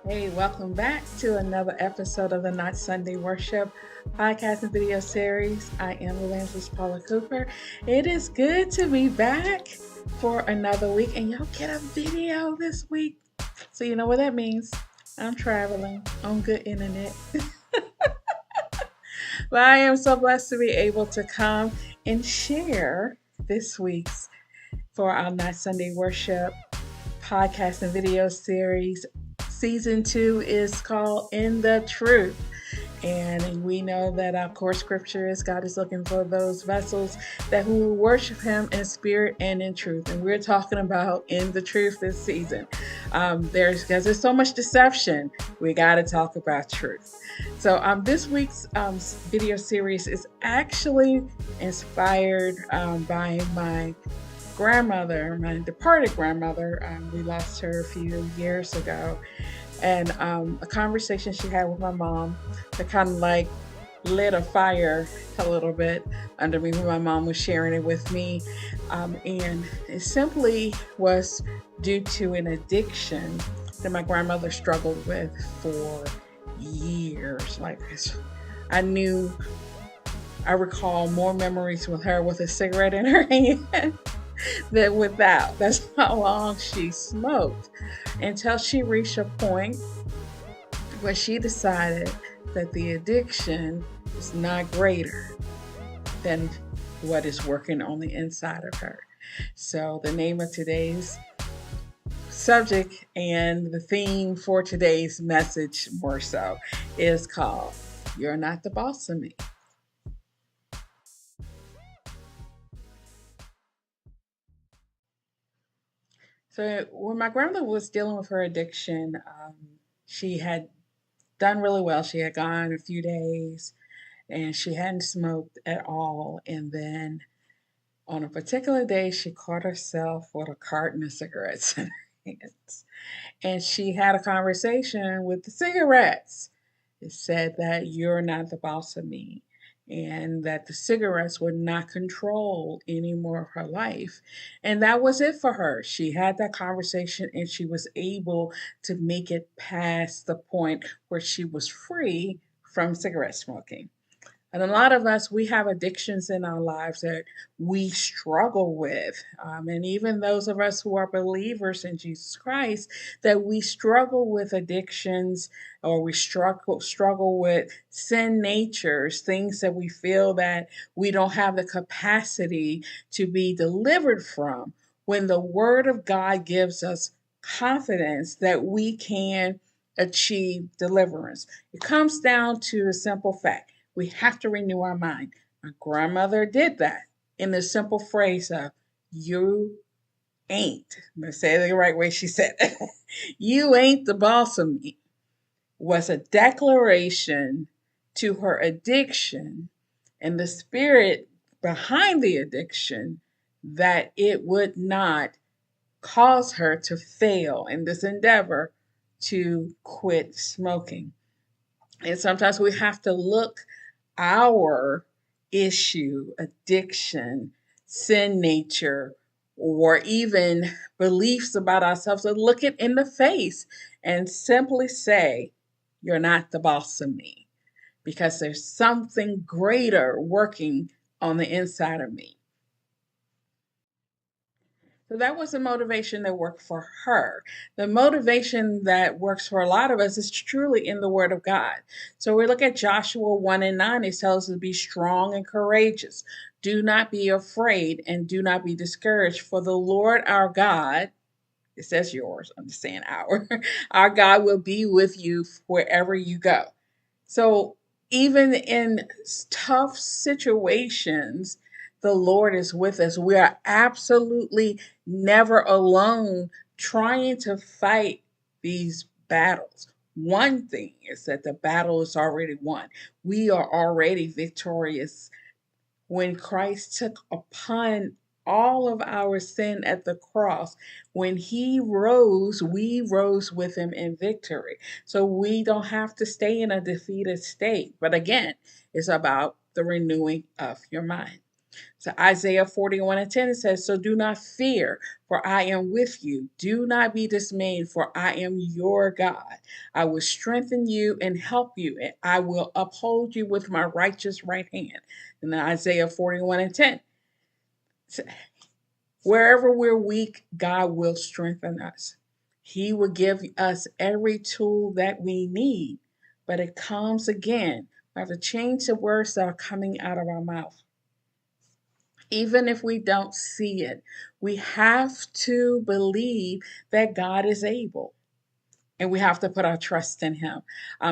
Hey, welcome back to another episode of the Not Sunday Worship podcast and video series. I am Evangelist Paula Cooper. It is good to be back for another week, and y'all get a video this week. So, you know what that means. I'm traveling on good internet. But I am so blessed to be able to come and share this week's for our Not Sunday Worship podcast and video series. Season 2 is called In the Truth. And we know that our core scripture is God is looking for those vessels that who worship Him in spirit and in truth. And we're talking about in the truth this season. Because there's so much deception, we got to talk about truth. So this week's video series is actually inspired by my grandmother, my departed grandmother. We lost her a few years ago. And a conversation she had with my mom that kind of like lit a fire a little bit under me when my mom was sharing it with me. And it simply was due to an addiction that my grandmother struggled with for years. I recall more memories with her with a cigarette in her hand than without. That's how long she smoked until she reached a point where she decided that the addiction is not greater than what is working on the inside of her. So the name of today's subject and the theme for today's message more so is called You're Not the Boss of Me. So when my grandmother was dealing with her addiction, she had done really well. She had gone a few days and she hadn't smoked at all. And then on a particular day, she caught herself with a carton of cigarettes in her hands. And she had a conversation with the cigarettes. It said that you're not the boss of me, and that the cigarettes would not control any more of her life. And that was it for her. She had that conversation and she was able to make it past the point where she was free from cigarette smoking. And a lot of us, we have addictions in our lives that we struggle with. And even those of us who are believers in Jesus Christ, that we struggle with addictions or we struggle with sin natures, things that we feel that we don't have the capacity to be delivered from. When the Word of God gives us confidence that we can achieve deliverance, it comes down to a simple fact: we have to renew our mind. My grandmother did that in the simple phrase of, you ain't, I'm going to say it the right way she said it, you ain't the boss of me, was a declaration to her addiction and the spirit behind the addiction that it would not cause her to fail in this endeavor to quit smoking. And sometimes we have to look our issue, addiction, sin nature, or even beliefs about ourselves, and look it in the face and simply say, you're not the boss of me, because there's something greater working on the inside of me. So that was the motivation that worked for her. The motivation that works for a lot of us is truly in the Word of God. So we look at Joshua 1 and 9. It tells us to be strong and courageous. Do not be afraid and do not be discouraged, for the Lord our God, it says yours, I'm just saying our God will be with you wherever you go. So even in tough situations, the Lord is with us. We are absolutely never alone trying to fight these battles. One thing is that the battle is already won. We are already victorious. When Christ took upon all of our sin at the cross, when he rose, we rose with him in victory. So we don't have to stay in a defeated state. But again, it's about the renewing of your mind. So Isaiah 41:10 says, "So do not fear, for I am with you. Do not be dismayed, for I am your God. I will strengthen you and help you, and I will uphold you with my righteous right hand." And then Isaiah 41:10. So wherever we're weak, God will strengthen us. He will give us every tool that we need. But it comes again. We have to change the words that are coming out of our mouth. Even if we don't see it, we have to believe that God is able. And we have to put our trust in him.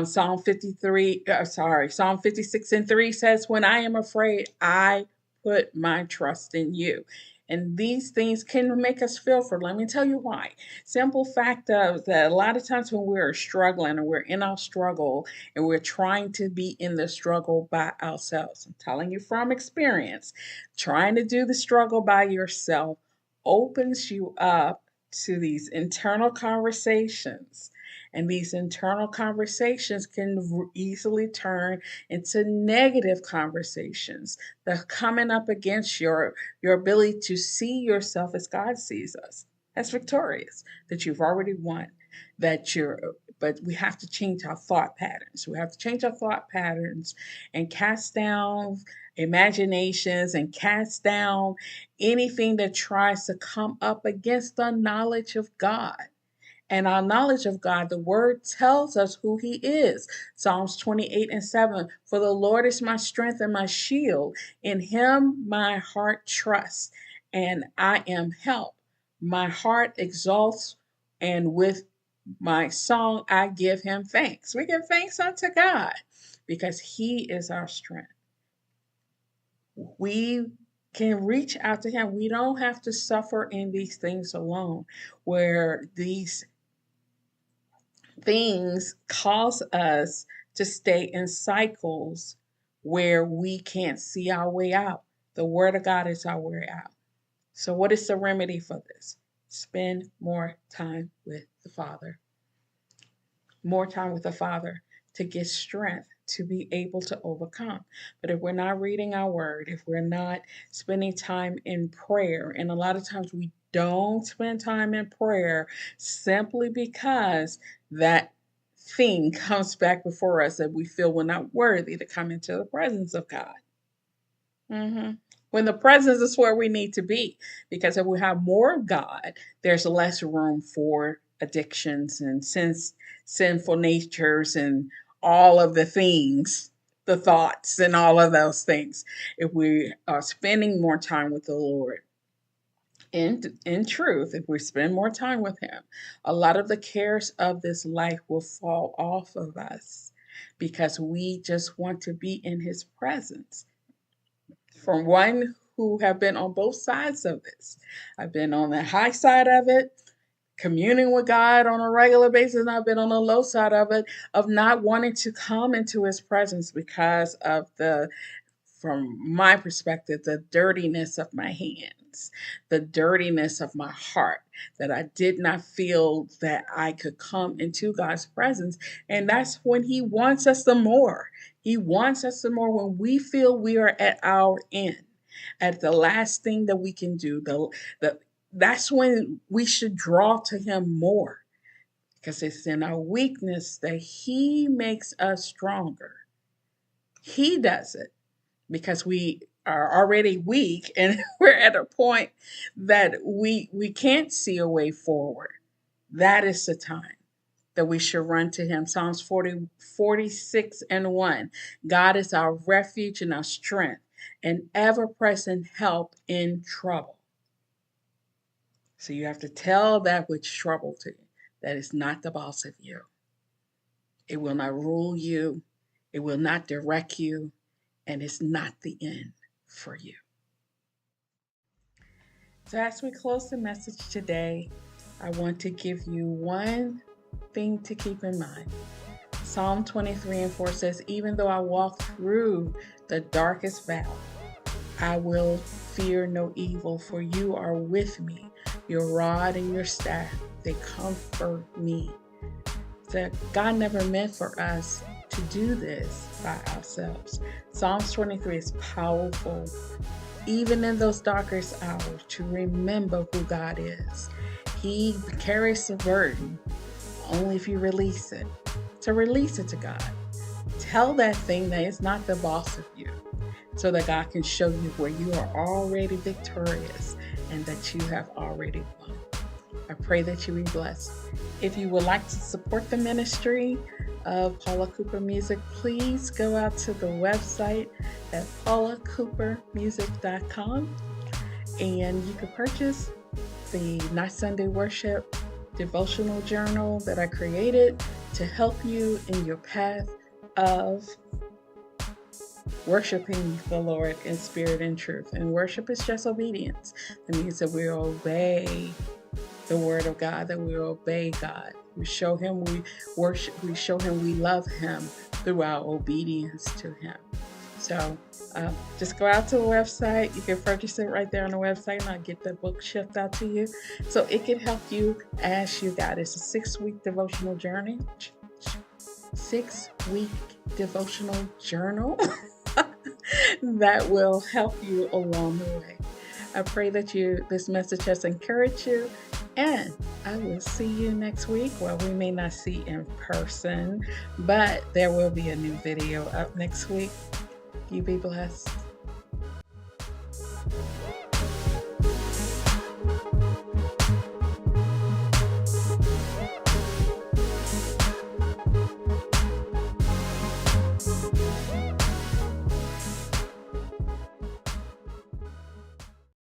Psalm 56:3 says, "When I am afraid, I put my trust in you." And these things can make us fearful. Let me tell you why. Simple fact of that a lot of times when we're struggling and we're in our struggle and we're trying to be in the struggle by ourselves, I'm telling you from experience, trying to do the struggle by yourself opens you up to these internal conversations, and these internal conversations can easily turn into negative conversations that are coming up against your ability to see yourself as God sees us, as victorious, that you've already won, that you're but we have to change our thought patterns. We have to change our thought patterns and cast down imaginations and cast down anything that tries to come up against the knowledge of God. And our knowledge of God, the word tells us who he is. Psalms 28:7. "For the Lord is my strength and my shield. In him my heart trusts, and I am helped. My heart exalts, and with my song I give him thanks." We give thanks unto God because he is our strength. We can reach out to him. We don't have to suffer in these things alone, where these things cause us to stay in cycles where we can't see our way out. The Word of God is our way out. So, what is the remedy for this? Spend more time with the Father. More time with the Father to get strength to be able to overcome. But if we're not reading our word, if we're not spending time in prayer, and a lot of times we don't spend time in prayer simply because that thing comes back before us that we feel we're not worthy to come into the presence of God. When the presence is where we need to be. Because if we have more of God, there's less room for addictions and sinful natures and all of the things, the thoughts and all of those things. If we are spending more time with the Lord, in truth, if we spend more time with him, a lot of the cares of this life will fall off of us because we just want to be in his presence. From one who have been on both sides of this. I've been on the high side of it, communing with God on a regular basis, and I've been on the low side of it, of not wanting to come into his presence because of from my perspective, the dirtiness of my hands, the dirtiness of my heart, that I did not feel that I could come into God's presence. And that's when he wants us the more. He wants us the more when we feel we are at our end, at the last thing that we can do. That's when we should draw to him more, because it's in our weakness that he makes us stronger. He does it because we are already weak and we're at a point that we can't see a way forward. That is the time that we should run to him. Psalms 46:1. God is our refuge and our strength, an ever-present help in trouble. So you have to tell that which troubled you that is not the boss of you. It will not rule you. It will not direct you. And it's not the end for you. So, as we close the message today, I want to give you one thing to keep in mind. Psalm 23:4 says, "Even though I walk through the darkest valley, I will fear no evil, for you are with me. Your rod and your staff, they comfort me." So God never meant for us to do this by ourselves. Psalms 23 is powerful. even in those darkest hours, to remember who God is. He carries the burden only if you release it. So release it to God. Tell that thing that it's not the boss of you, so that God can show you where you are already victorious and that you have already won. I pray that you be blessed. If you would like to support the ministry of Paula Cooper Music, please go out to the website at paulacoopermusic.com, and you can purchase the Night Sunday Worship devotional journal that I created to help you in your path of worshiping the Lord in spirit and truth. And worship is just obedience. It means that we obey the word of God, that we obey God. We show him we worship, we show him we love him through our obedience to him. So just go out to the website. You can purchase it right there on the website, and I'll get the book shipped out to you so it can help you as you got. It's a 6-week devotional journey. 6-week devotional journal that will help you along the way. I pray that this message has encouraged you, and I will see you next week. Well, we may not see in person, but there will be a new video up next week. You be blessed.